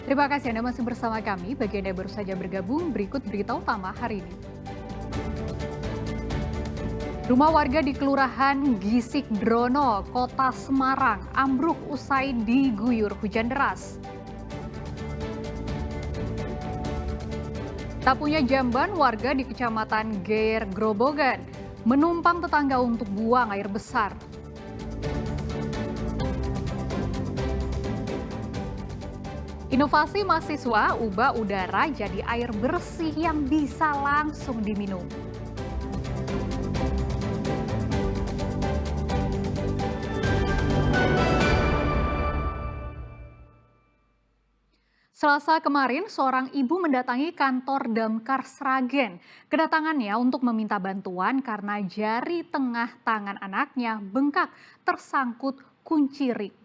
Terima kasih Anda masih bersama kami. Bagi Anda yang baru saja bergabung, berikut berita utama hari ini. Rumah warga di Kelurahan Gisik Drono, Kota Semarang, ambruk usai diguyur hujan deras. Tak punya jamban, warga di Kecamatan Geyer Grobogan menumpang tetangga untuk buang air besar. Inovasi mahasiswa ubah udara jadi air bersih yang bisa langsung diminum. Selasa kemarin, seorang ibu mendatangi kantor Damkar Sragen. Kedatangannya untuk meminta bantuan karena jari tengah tangan anaknya bengkak tersangkut kunci ring.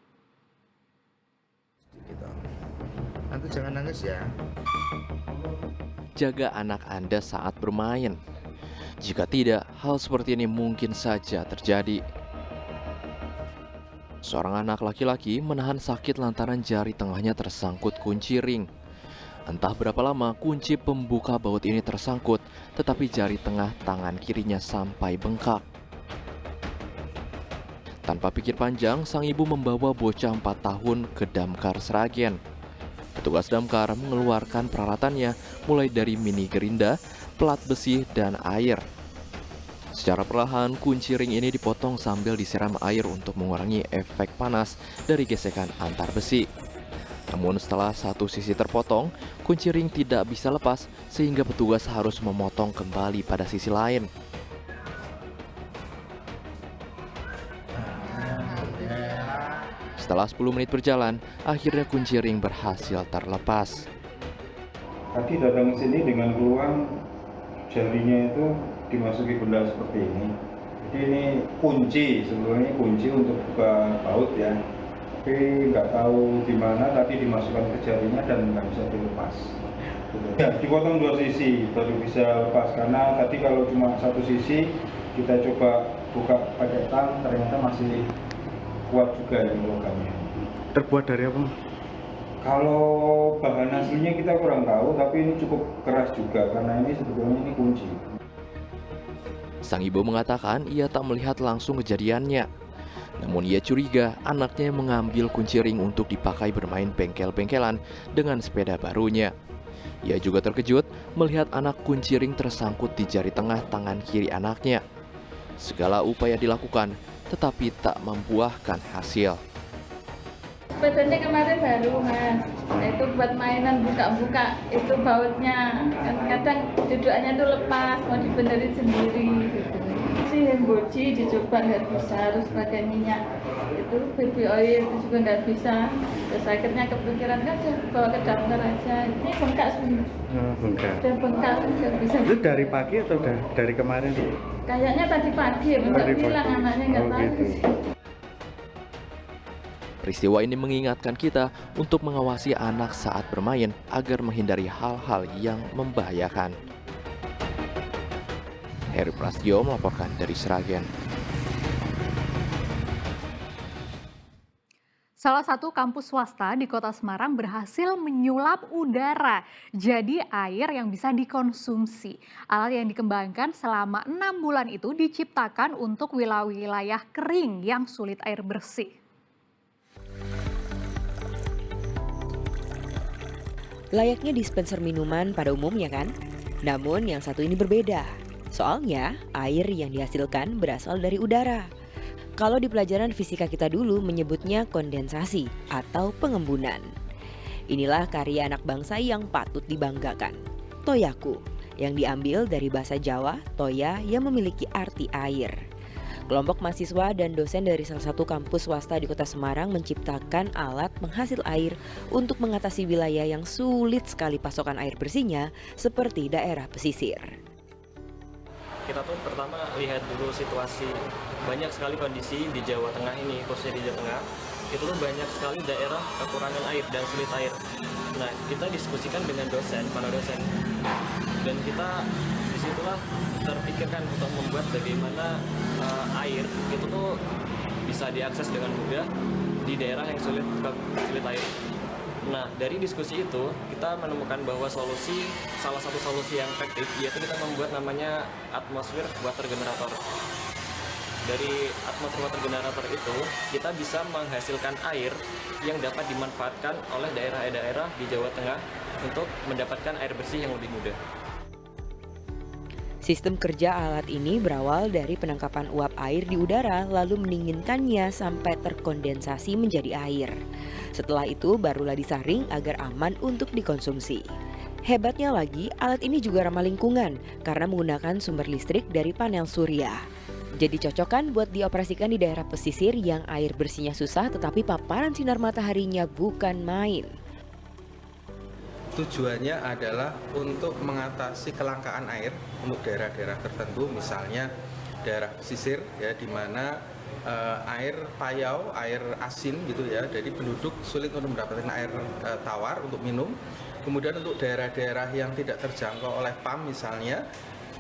Gitu. Nanti jangan nangis ya. Jaga anak Anda saat bermain. Jika tidak, hal seperti ini mungkin saja terjadi. Seorang anak laki-laki menahan sakit lantaran jari tengahnya tersangkut kunci ring. Entah berapa lama kunci pembuka baut ini tersangkut, tetapi jari tengah tangan kirinya sampai bengkak. Tanpa pikir panjang, sang ibu membawa bocah 4 tahun ke Damkar Sragen. Petugas damkar mengeluarkan peralatannya mulai dari mini gerinda, pelat besi, dan air. Secara perlahan, kunci ring ini dipotong sambil disiram air untuk mengurangi efek panas dari gesekan antar besi. Namun setelah satu sisi terpotong, kunci ring tidak bisa lepas sehingga petugas harus memotong kembali pada sisi lain. Setelah 10 menit berjalan, akhirnya kunci ring berhasil terlepas. Tadi datang ke sini dengan keluhan jarinya itu dimasuki benda seperti ini. Jadi ini kunci, sebelumnya kunci untuk buka baut ya. Tapi nggak tahu di mana tadi dimasukkan ke jarinya dan nggak bisa dilepas. Ya, dipotong 2 sisi baru bisa lepas karena tadi kalau cuma satu sisi kita coba buka pakai tang ternyata masih kuat juga yang logamnya. Terbuat dari apa? Kalau bahan aslinya kita kurang tahu, tapi ini cukup keras juga karena ini sebetulnya ini kunci. Sang ibu mengatakan ia tak melihat langsung kejadiannya. Namun ia curiga anaknya mengambil kunci ring untuk dipakai bermain bengkel-bengkelan dengan sepeda barunya. Ia juga terkejut melihat anak kunci ring tersangkut di jari tengah tangan kiri anaknya. Segala upaya dilakukan, tetapi tak membuahkan hasil. Sepedanya kemarin baru mas, itu buat mainan buka-buka itu bautnya, kadang dudukannya itu lepas, mau dibenerin sendiri gitu. Sih yang boci dicoba nggak bisa, harus pakai minyak itu baby oil itu juga nggak bisa. Terus akhirnya kepikiran kan bawa ke dokter aja, ini bengkak semua. Bengkak. Dan bengkak nggak bisa. Itu dari pagi atau dari kemarin? Kayaknya tadi pagi, nggak bilang anaknya nggak tahu. Gitu. Peristiwa ini mengingatkan kita untuk mengawasi anak saat bermain agar menghindari hal-hal yang membahayakan. Heri Prasetyo melaporkan dari Sragen. Salah satu kampus swasta di Kota Semarang berhasil menyulap udara jadi air yang bisa dikonsumsi. Alat yang dikembangkan selama 6 bulan itu diciptakan untuk wilayah-wilayah kering yang sulit air bersih. Layaknya dispenser minuman pada umumnya kan? Namun yang satu ini berbeda. Soalnya air yang dihasilkan berasal dari udara. Kalau di pelajaran fisika kita dulu menyebutnya kondensasi atau pengembunan. Inilah karya anak bangsa yang patut dibanggakan. Toyaku, yang diambil dari bahasa Jawa, toya yang memiliki arti air. Kelompok mahasiswa dan dosen dari salah satu kampus swasta di Kota Semarang menciptakan alat penghasil air untuk mengatasi wilayah yang sulit sekali pasokan air bersihnya seperti daerah pesisir. Kita tuh pertama lihat dulu situasi, banyak sekali kondisi di Jawa Tengah ini, khususnya di Jawa Tengah, itu tuh banyak sekali daerah kekurangan air dan sulit air. Nah, kita diskusikan dengan dosen, para dosen, dan kita disitulah terpikirkan untuk membuat bagaimana air itu tuh bisa diakses dengan mudah di daerah yang sulit air. Nah, dari diskusi itu kita menemukan bahwa salah satu solusi yang efektif yaitu kita membuat namanya atmosfer water generator. Dari atmosfer water generator itu kita bisa menghasilkan air yang dapat dimanfaatkan oleh daerah-daerah di Jawa Tengah untuk mendapatkan air bersih yang lebih mudah. Sistem kerja alat ini berawal dari penangkapan uap air di udara lalu mendinginkannya sampai terkondensasi menjadi air. Setelah itu barulah disaring agar aman untuk dikonsumsi. Hebatnya lagi, alat ini juga ramah lingkungan karena menggunakan sumber listrik dari panel surya. Jadi cocok kan buat dioperasikan di daerah pesisir yang air bersihnya susah tetapi paparan sinar mataharinya bukan main. Tujuannya adalah untuk mengatasi kelangkaan air untuk daerah-daerah tertentu, misalnya daerah pesisir ya, di mana air payau, air asin gitu ya, jadi penduduk sulit untuk mendapatkan air tawar untuk minum. Kemudian untuk daerah-daerah yang tidak terjangkau oleh PAM misalnya,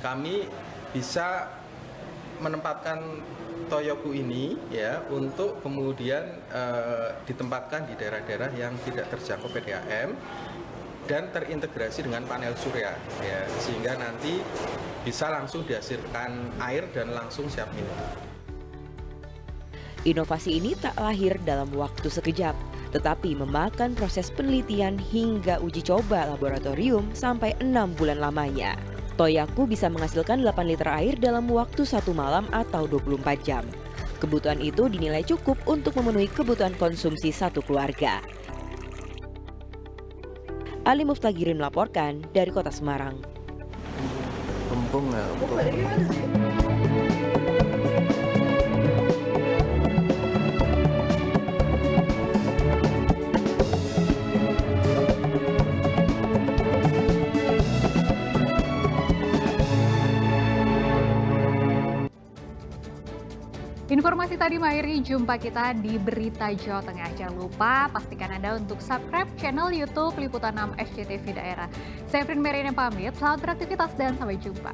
kami bisa menempatkan Toyoku ini ya untuk kemudian ditempatkan di daerah-daerah yang tidak terjangkau PDAM dan terintegrasi dengan panel surya ya, sehingga nanti bisa langsung dihasilkan air dan langsung siap minum. Inovasi ini tak lahir dalam waktu sekejap, tetapi memakan proses penelitian hingga uji coba laboratorium sampai 6 bulan lamanya. Toyaku bisa menghasilkan 8 liter air dalam waktu 1 malam atau 24 jam. Kebutuhan itu dinilai cukup untuk memenuhi kebutuhan konsumsi satu keluarga. Ali Muftagirin melaporkan dari Kota Semarang. Empung ya, empung. Informasi tadi mengakhiri jumpa kita di Berita Jawa Tengah. Jangan lupa pastikan Anda untuk subscribe channel YouTube Liputan 6 SCTV Daerah. Saya Frin Merina pamit, selamat beraktivitas dan sampai jumpa.